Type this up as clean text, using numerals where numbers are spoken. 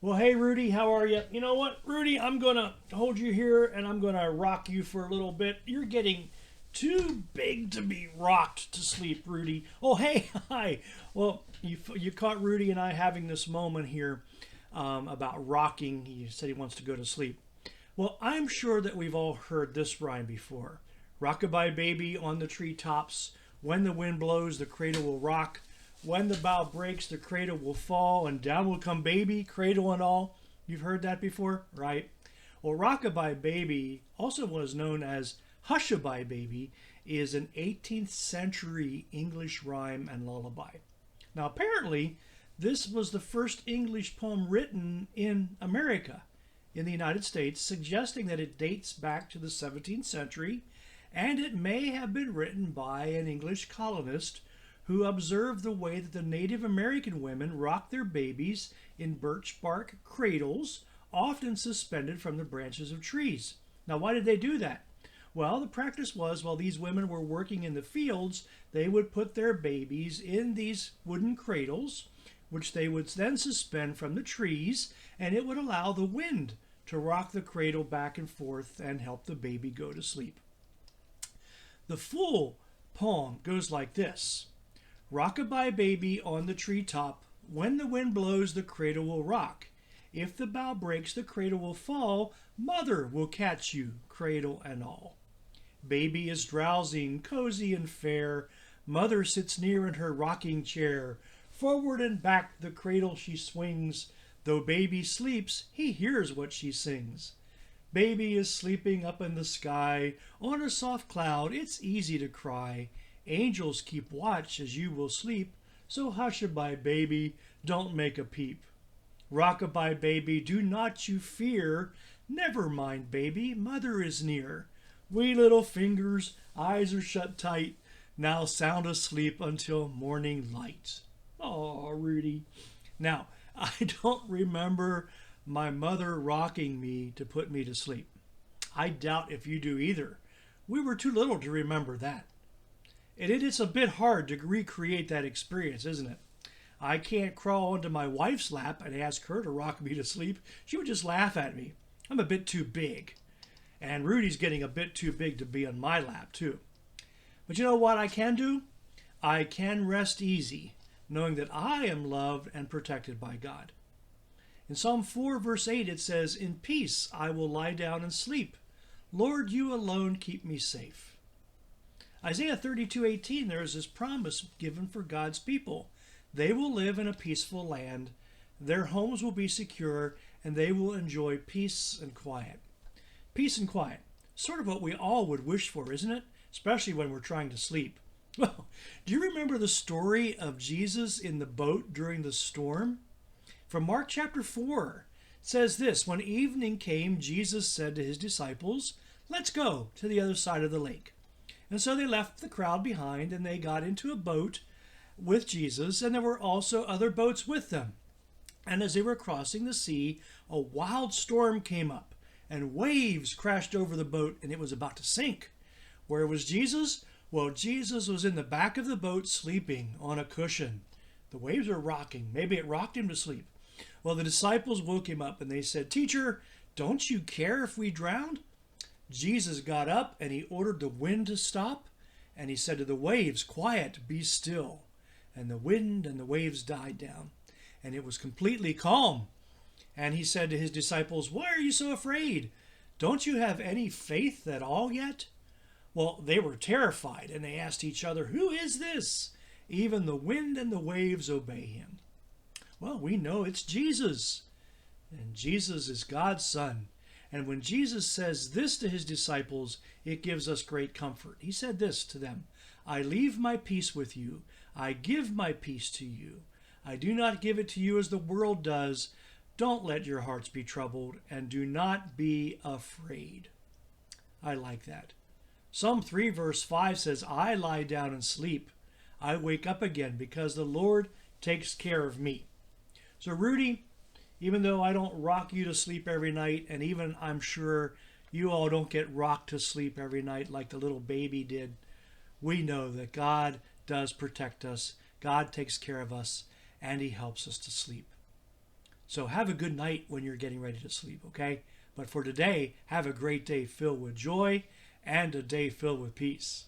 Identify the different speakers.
Speaker 1: Well, hey, Rudy, how are you? You know what, Rudy, I'm going to hold you here and I'm going to rock you for a little bit. You're getting too big to be rocked to sleep, Rudy. Oh, hey, hi. Well, you caught Rudy and I having this moment here about rocking. He said he wants to go to sleep. Well, I'm sure that we've all heard this rhyme before. Rockabye baby on the treetops. When the wind blows, the cradle will rock. When the bough breaks, the cradle will fall, and down will come baby, cradle and all. You've heard that before, right? Well, Rockabye Baby, also was known as Hushabye Baby, is an 18th century English rhyme and lullaby. Now, apparently, this was the first English poem written in America, in the United States, suggesting that it dates back to the 17th century and it may have been written by an English colonist who observed the way that the Native American women rocked their babies in birch bark cradles, often suspended from the branches of trees. Now, why did they do that? Well, the practice was while these women were working in the fields, they would put their babies in these wooden cradles, which they would then suspend from the trees, and it would allow the wind to rock the cradle back and forth and help the baby go to sleep. The full poem goes like this. Rockabye baby on the treetop. When the wind blows, the cradle will rock. If the bough breaks, the cradle will fall. Mother will catch you, cradle and all. Baby is drowsing, cozy and fair. Mother sits near in her rocking chair. Forward and back the cradle she swings. Though baby sleeps, he hears what she sings. Baby is sleeping up in the sky. On a soft cloud, it's easy to cry. Angels keep watch as you will sleep, so hush-a-bye, baby, don't make a peep. Rock-a-bye, baby, do not you fear. Never mind, baby, mother is near. Wee little fingers, eyes are shut tight. Now sound asleep until morning light. Oh, Rudy. Now, I don't remember my mother rocking me to put me to sleep. I doubt if you do either. We were too little to remember that. And it is a bit hard to recreate that experience, isn't it? I can't crawl onto my wife's lap and ask her to rock me to sleep. She would just laugh at me. I'm a bit too big. And Rudy's getting a bit too big to be on my lap, too. But you know what I can do? I can rest easy, knowing that I am loved and protected by God. In Psalm 4, verse 8, it says, In peace I will lie down and sleep. Lord, you alone keep me safe. Isaiah 32:18, there is this promise given for God's people. They will live in a peaceful land, their homes will be secure, and they will enjoy peace and quiet. Peace and quiet. Sort of what we all would wish for, isn't it? Especially when we're trying to sleep. Well, do you remember the story of Jesus in the boat during the storm? From Mark chapter 4, it says this, When evening came, Jesus said to his disciples, Let's go to the other side of the lake. And so they left the crowd behind and they got into a boat with Jesus, and there were also other boats with them. And as they were crossing the sea, a wild storm came up, and waves crashed over the boat, and it was about to sink. Where was Jesus? Well, Jesus was in the back of the boat sleeping on a cushion. The waves were rocking. Maybe it rocked him to sleep. Well, the disciples woke him up and they said, Teacher, don't you care if we drowned? Jesus got up and he ordered the wind to stop, and he said to the waves, Quiet, be still. And the wind and the waves died down, and it was completely calm. And he said to his disciples, Why are you so afraid? Don't you have any faith at all yet? Well, they were terrified, and they asked each other, Who is this? Even the wind and the waves obey him. Well, we know it's Jesus, and Jesus is God's Son. And when Jesus says this to his disciples, it gives us great comfort. He said this to them, I leave my peace with you. I give my peace to you. I do not give it to you as the world does. Don't let your hearts be troubled, and do not be afraid. I like that. Psalm 3 verse 5 says, I lie down and sleep. I wake up again because the Lord takes care of me. So Rudy, even though I don't rock you to sleep every night, and even I'm sure you all don't get rocked to sleep every night like the little baby did, we know that God does protect us, God takes care of us, and he helps us to sleep. So have a good night when you're getting ready to sleep, okay? But for today, have a great day filled with joy and a day filled with peace.